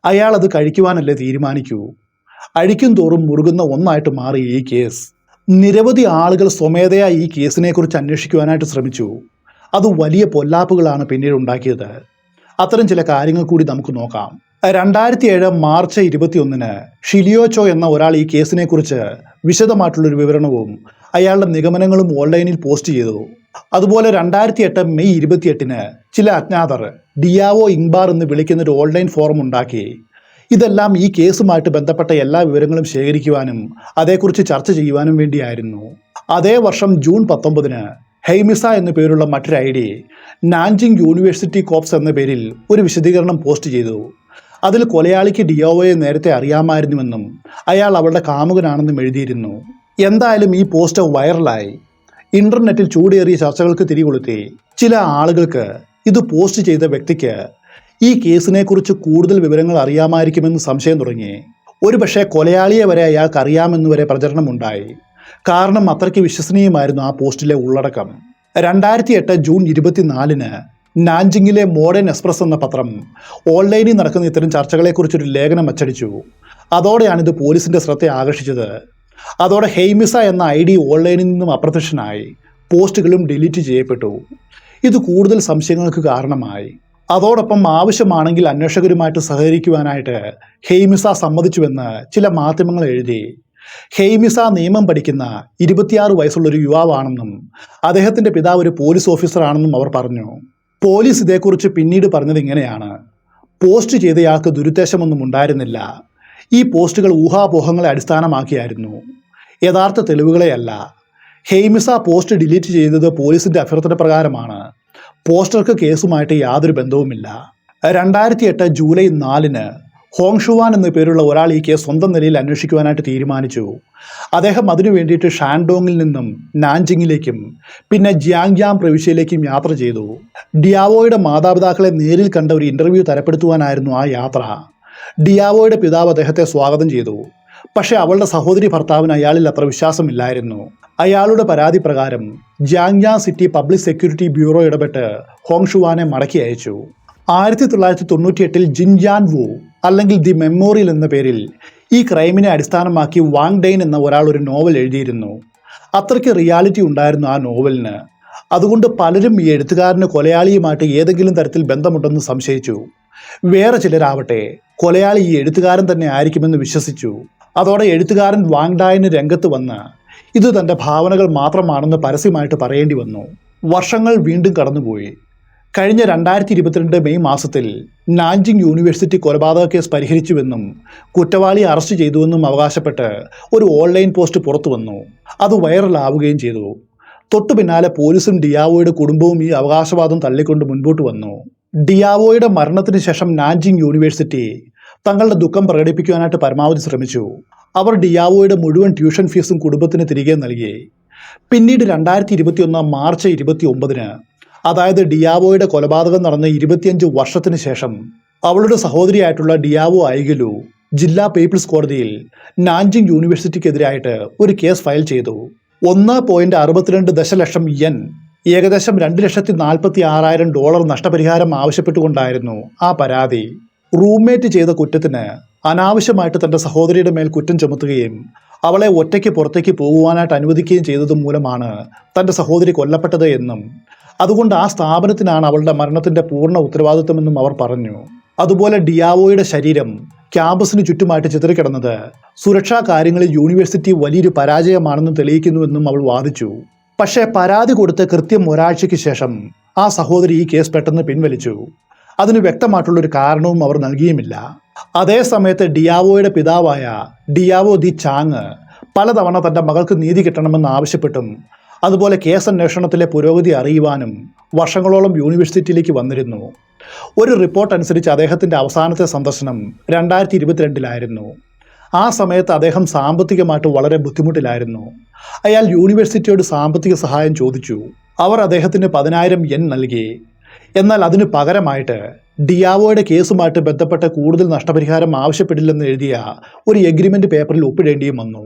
അയാൾ അത് കഴിക്കുവാനല്ലേ തീരുമാനിക്കൂ. അഴിക്കും തോറും മുറുകുന്ന ഒന്നായിട്ട് മാറി ഈ കേസ്. നിരവധി ആളുകൾ സ്വമേധയാ ഈ കേസിനെക്കുറിച്ച് അന്വേഷിക്കുവാനായിട്ട് ശ്രമിച്ചു. അത് വലിയ പൊല്ലാപ്പുകളാണ് പിന്നീട് ഉണ്ടാക്കിയത്. അത്തരം ചില കാര്യങ്ങൾ കൂടി നമുക്ക് നോക്കാം. 2007 മാർച്ച് 21 ഷിലിയോച്ചോ എന്ന ഒരാൾ ഈ കേസിനെക്കുറിച്ച് വിശദമായിട്ടുള്ളൊരു വിവരണവും അയാളുടെ നിഗമനങ്ങളും ഓൺലൈനിൽ പോസ്റ്റ് ചെയ്തു. അതുപോലെ 2008 മെയ് 28-ന് ചില അജ്ഞാതർ ഡിയാവോ ഇങ്ബാർ എന്ന് വിളിക്കുന്ന ഒരു ഓൺലൈൻ ഫോറം ഉണ്ടാക്കി. ഇതെല്ലാം ഈ കേസുമായിട്ട് ബന്ധപ്പെട്ട എല്ലാ വിവരങ്ങളും ശേഖരിക്കുവാനും അതേക്കുറിച്ച് ചർച്ച ചെയ്യുവാനും വേണ്ടിയായിരുന്നു. അതേ വർഷം ജൂൺ 19-ന് ഹെയ്മിസ എന്നു പേരുള്ള മറ്റൊരു I D Nanjing university corps എന്ന പേരിൽ ഒരു വിശദീകരണം പോസ്റ്റ് ചെയ്തു. അതിൽ കൊലയാളിക്ക് ഡിയാവോയെ നേരത്തെ അറിയാമായിരുന്നുവെന്നും അയാൾ അവളുടെ കാമുകനാണെന്നും എഴുതിയിരുന്നു. എന്തായാലും ഈ പോസ്റ്റ് വൈറലായി ഇന്റർനെറ്റിൽ ചൂടേറിയ ചർച്ചകൾക്ക് തിരികൊളുത്തി. ചില ആളുകൾക്ക് ഇത് പോസ്റ്റ് ചെയ്ത വ്യക്തിക്ക് ഈ കേസിനെക്കുറിച്ച് കൂടുതൽ വിവരങ്ങൾ അറിയാമായിരിക്കുമെന്ന് സംശയം തുടങ്ങി. ഒരുപക്ഷെ കൊലയാളിയെ വരെ അയാൾക്ക് അറിയാമെന്ന് വരെ പ്രചരണമുണ്ടായി. കാരണം അത്രയ്ക്ക് വിശ്വസനീയമായിരുന്നു ആ പോസ്റ്റിലെ ഉള്ളടക്കം. 2008 ജൂൺ 24-ന് നാൻജിങ്ങിലെ മോഡേൺ എക്സ്പ്രസ് എന്ന പത്രം ഓൺലൈനിൽ നടക്കുന്ന ഇത്തരം ചർച്ചകളെക്കുറിച്ചൊരു ലേഖനം അച്ചടിച്ചു. അതോടെയാണിത് പോലീസിന്റെ ശ്രദ്ധ ആകർഷിച്ചത്. അതോടെ ഹെയ്മിസ എന്ന ഐ ഡി ഓൺലൈനിൽ നിന്നും അപ്രത്യക്ഷനായി. പോസ്റ്റുകളും ഡിലീറ്റ് ചെയ്യപ്പെട്ടു. ഇത് കൂടുതൽ സംശയങ്ങൾക്ക് കാരണമായി. അതോടൊപ്പം ആവശ്യമാണെങ്കിൽ അന്വേഷകരുമായിട്ട് സഹകരിക്കുവാനായിട്ട് ഹെയ്മിസ സമ്മതിച്ചുവെന്ന് ചില മാധ്യമങ്ങൾ എഴുതി. ഹെയ്മിസ നിയമം പഠിക്കുന്ന 26 വയസ്സുള്ളൊരു യുവാവാണെന്നും അദ്ദേഹത്തിന്റെ പിതാവ് ഒരു പോലീസ് ഓഫീസറാണെന്നും അവർ പറഞ്ഞു. പോലീസ് ഇതേക്കുറിച്ച് പിന്നീട് പറഞ്ഞത് ഇങ്ങനെയാണ്: പോസ്റ്റ് ചെയ്തയാൾക്ക് ദുരുദ്ദേശമൊന്നും ഉണ്ടായിരുന്നില്ല. ഈ പോസ്റ്റുകൾ ഊഹാപോഹങ്ങളെ അടിസ്ഥാനമാക്കിയായിരുന്നു, യഥാർത്ഥ തെളിവുകളെയല്ല. ഹെയ്മിസ പോസ്റ്റ് ഡിലീറ്റ് ചെയ്തത് പോലീസിന്റെ അഭ്യർത്ഥന പ്രകാരമാണ്. പോസ്റ്റർക്ക് കേസുമായിട്ട് യാതൊരു ബന്ധവുമില്ല. 2008 ജൂലൈ 4-ന് ഹോങ്ഷുവാൻ എന്ന പേരുള്ള ഒരാൾ ഈ കേസ് സ്വന്തം നിലയിൽ അന്വേഷിക്കുവാനായിട്ട് തീരുമാനിച്ചു. അദ്ദേഹം അതിനു വേണ്ടിയിട്ട് ഷാൻഡോങ്ങിൽ നിന്നും നാൻജിങ്ങിലേക്കും പിന്നെ ജിയാങ്യാം പ്രവിശ്യയിലേക്കും യാത്ര ചെയ്തു. ഡിയാവോയുടെ മാതാപിതാക്കളെ നേരിൽ കണ്ട ഒരു ഇന്റർവ്യൂ തരപ്പെടുത്തുവാനായിരുന്നു ആ യാത്ര. ഡിയാവോയുടെ പിതാവ് അദ്ദേഹത്തെ സ്വാഗതം ചെയ്തു. പക്ഷേ അവളുടെ സഹോദരി ഭർത്താവിന് അയാളിൽ അത്ര വിശ്വാസമില്ലായിരുന്നു. അയാളുടെ പരാതി പ്രകാരം ജിയാങ്യാം സിറ്റി പബ്ലിക് സെക്യൂരിറ്റി ബ്യൂറോ ഇടപെട്ട് ഹോങ്ഷുവാനെ മടക്കി അയച്ചു. 1998 ജിൻയാൻ വു അല്ലെങ്കിൽ ദി മെമ്മോറിയൽ എന്ന പേരിൽ ഈ ക്രൈമിനെ അടിസ്ഥാനമാക്കി വാങ് ഡെയ്ൻ എന്ന ഒരാൾ ഒരു നോവൽ എഴുതിയിരുന്നു. അത്രയ്ക്ക് റിയാലിറ്റി ഉണ്ടായിരുന്നു ആ നോവലിന്. അതുകൊണ്ട് പലരും ഈ എഴുത്തുകാരന് കൊലയാളിയുമായിട്ട് ഏതെങ്കിലും തരത്തിൽ ബന്ധമുണ്ടെന്ന് സംശയിച്ചു. വേറെ ചിലരാവട്ടെ കൊലയാളി ഈ എഴുത്തുകാരൻ തന്നെ ആയിരിക്കുമെന്ന് വിശ്വസിച്ചു. അതോടെ എഴുത്തുകാരൻ വാങ് ഡായിന് രംഗത്ത് വന്ന് ഇത് തൻ്റെ ഭാവനകൾ മാത്രമാണെന്ന് പരസ്യമായിട്ട് പറയേണ്ടി വന്നു. വർഷങ്ങൾ വീണ്ടും കടന്നുപോയി. കഴിഞ്ഞ 2022 മെയ് മാസത്തിൽ നാൻജിങ് യൂണിവേഴ്സിറ്റി കൊലപാതക കേസ് പരിഹരിച്ചുവെന്നും കുറ്റവാളിയെ അറസ്റ്റ് ചെയ്തുവെന്നും അവകാശപ്പെട്ട് ഒരു ഓൺലൈൻ പോസ്റ്റ് പുറത്തു വന്നു. അത് വൈറലാവുകയും ചെയ്തു. തൊട്ടു പിന്നാലെ പോലീസും ഡിയാവോയുടെ കുടുംബവും ഈ അവകാശവാദം തള്ളിക്കൊണ്ട് മുൻപോട്ട് വന്നു. ഡിയാവോയുടെ മരണത്തിന് ശേഷം നാൻജിങ് യൂണിവേഴ്സിറ്റി തങ്ങളുടെ ദുഃഖം പ്രകടിപ്പിക്കുവാനായിട്ട് പരമാവധി ശ്രമിച്ചു. അവർ ഡിയാവോയുടെ മുഴുവൻ ട്യൂഷൻ ഫീസും കുടുംബത്തിന് തിരികെ നൽകി. പിന്നീട് 2021 മാർച്ച് 29-ന്, അതായത് ഡിയാവോയുടെ കൊലപാതകം നടന്ന 25 വർഷത്തിന് ശേഷം, അവളുടെ സഹോദരിയായിട്ടുള്ള ഡിയാവോ ഐഗലു ജില്ലാ പീപ്പിൾസ് കോടതിയിൽ നാൻജിങ് യൂണിവേഴ്സിറ്റിക്കെതിരായിട്ട് ഒരു കേസ് ഫയൽ ചെയ്തു. 1.62 ദശലക്ഷം yen, ഏകദേശം $2,46,000 നഷ്ടപരിഹാരം ആവശ്യപ്പെട്ടുകൊണ്ടായിരുന്നു ആ പരാതി. റൂംമേറ്റ് ചെയ്ത കുറ്റത്തിന് അനാവശ്യമായിട്ട് തൻ്റെ സഹോദരിയുടെ മേൽ കുറ്റം ചുമത്തുകയും അവളെ ഒറ്റയ്ക്ക് പുറത്തേക്ക് പോകുവാനായിട്ട് അനുവദിക്കുകയും ചെയ്തത് മൂലമാണ് തൻ്റെ സഹോദരി കൊല്ലപ്പെട്ടത് എന്നും അതുകൊണ്ട് ആ സ്ഥാപനത്തിനാണ് അവളുടെ മരണത്തിൻ്റെ പൂർണ്ണ ഉത്തരവാദിത്വമെന്നും അവർ പറഞ്ഞു. അതുപോലെ ഡിയാവോയുടെ ശരീരം ക്യാമ്പസിന് ചുറ്റുമായിട്ട് ചിതറിക്കിടന്നത് സുരക്ഷാ കാര്യങ്ങളിൽ യൂണിവേഴ്സിറ്റി വലിയൊരു പരാജയമാണെന്ന് തെളിയിക്കുന്നുവെന്നും അവൾ വാദിച്ചു. പക്ഷേ പരാതി കൊടുത്ത് കൃത്യം ഒരാഴ്ചയ്ക്ക് ശേഷം ആ സഹോദരി ഈ കേസ് പെട്ടെന്ന് പിൻവലിച്ചു. അതിന് വ്യക്തമായിട്ടുള്ളൊരു കാരണവും അവർ നൽകിയുമില്ല. അതേസമയത്ത് ഡിയാവോയുടെ പിതാവായ ഡിയാവോ ദി ചാങ് പലതവണ തൻ്റെ മകൾക്ക് നീതി കിട്ടണമെന്ന് ആവശ്യപ്പെട്ടും അതുപോലെ കേസ് അന്വേഷണത്തിലെ പുരോഗതി അറിയുവാനും വർഷങ്ങളോളം യൂണിവേഴ്സിറ്റിയിലേക്ക് വന്നിരുന്നു. ഒരു റിപ്പോർട്ട് അനുസരിച്ച് അദ്ദേഹത്തിൻ്റെ അവസാനത്തെ സന്ദർശനം 2022-ലായിരുന്നു. ആ സമയത്ത് അദ്ദേഹം സാമ്പത്തികമായിട്ട് വളരെ ബുദ്ധിമുട്ടിലായിരുന്നു. അയാൾ യൂണിവേഴ്സിറ്റിയോട് സാമ്പത്തിക സഹായം ചോദിച്ചു. അവർ അദ്ദേഹത്തിന് 10,000 yen നൽകി. എന്നാൽ അതിന് പകരമായിട്ട് ഡിയാവോയുടെ കേസുമായിട്ട് ബന്ധപ്പെട്ട കൂടുതൽ നഷ്ടപരിഹാരം ആവശ്യപ്പെടില്ലെന്ന് എഴുതിയ ഒരു എഗ്രിമെൻ്റ് പേപ്പറിൽ ഒപ്പിടേണ്ടിയും വന്നു.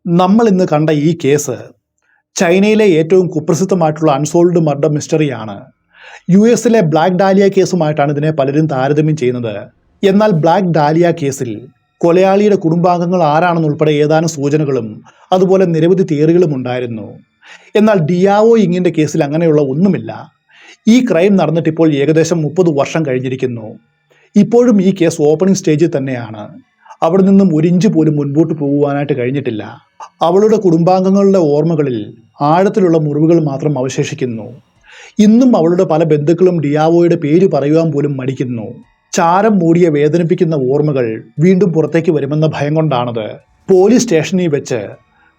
നമ്മൾ ഇന്ന് കണ്ട ഈ കേസ് ചൈനയിലെ ഏറ്റവും കുപ്രസിദ്ധമായിട്ടുള്ള അൺസോൾവ്ഡ് മർഡർ മിസ്റ്ററിയാണ്. US-ലെ ബ്ലാക്ക് ഡാലിയ കേസുമായിട്ടാണ് ഇതിനെ പലരും താരതമ്യം ചെയ്യുന്നത്. എന്നാൽ ബ്ലാക്ക് ഡാലിയ കേസിൽ കൊലയാളിയുടെ കുടുംബാംഗങ്ങൾ ആരാണെന്നുൾപ്പെടെ ഏതാനും സൂചനകളും അതുപോലെ നിരവധി തിയറികളും ഉണ്ടായിരുന്നു. എന്നാൽ ഡിയാവോ ഇങ്ങിൻ്റെ കേസിൽ അങ്ങനെയുള്ള ഒന്നുമില്ല. ഈ ക്രൈം നടന്നിട്ട് ഇപ്പോൾ ഏകദേശം 30 വർഷം കഴിഞ്ഞിരിക്കുന്നു. ഇപ്പോഴും ഈ കേസ് ഓപ്പണിംഗ് സ്റ്റേജിൽ തന്നെയാണ്. അവിടെ നിന്നും 1 ഇഞ്ച് പോലും മുൻപോട്ട് പോകുവാനായിട്ട് കഴിഞ്ഞിട്ടില്ല. അവളുടെ കുടുംബാംഗങ്ങളുടെ ഓർമ്മകളിൽ ആഴത്തിലുള്ള മുറിവുകൾ മാത്രം അവശേഷിക്കുന്നു. ഇന്നും അവളുടെ പല ബന്ധുക്കളും ഡിയാവോയുടെ പേര് പറയുവാൻ പോലും മടിക്കുന്നു. ചാരം മൂടിയ വേദനിപ്പിക്കുന്ന ഓർമ്മകൾ വീണ്ടും പുറത്തേക്ക് വരുമെന്ന ഭയം കൊണ്ടാണത്. പോലീസ് സ്റ്റേഷനിൽ വെച്ച്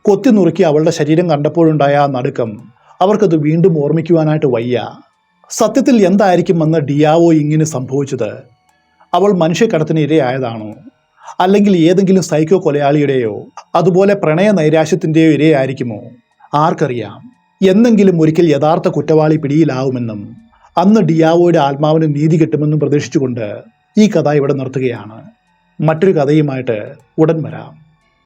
കൊത്തി നുറുക്കി അവളുടെ ശരീരം കണ്ടപ്പോഴുണ്ടായ ആ നടുക്കം അവർക്കത് വീണ്ടും ഓർമ്മിക്കുവാനായിട്ട് വയ്യ. സത്യത്തിൽ എന്തായിരിക്കും അന്ന് ഡിയാവോ ഇങ്ങനെ സംഭവിച്ചത്? അവൾ മനുഷ്യക്കടത്തിന് ഇരയായതാണോ? അല്ലെങ്കിൽ ഏതെങ്കിലും സൈക്കോ കൊലയാളിയുടെയോ അതുപോലെ പ്രണയ നൈരാശ്യത്തിൻ്റെയോ ഇരയായിരിക്കുമോ? ആർക്കറിയാം. എന്നെങ്കിലും ഒരിക്കൽ യഥാർത്ഥ കുറ്റവാളി പിടിയിലാവുമെന്നും അന്ന് ഡിയാവോയുടെ ആത്മാവിന് നീതി കിട്ടുമെന്നും പ്രതീക്ഷിച്ചുകൊണ്ട് ഈ കഥ ഇവിടെ നിർത്തുകയാണ്. മറ്റൊരു കഥയുമായിട്ട് ഉടൻ വരാം.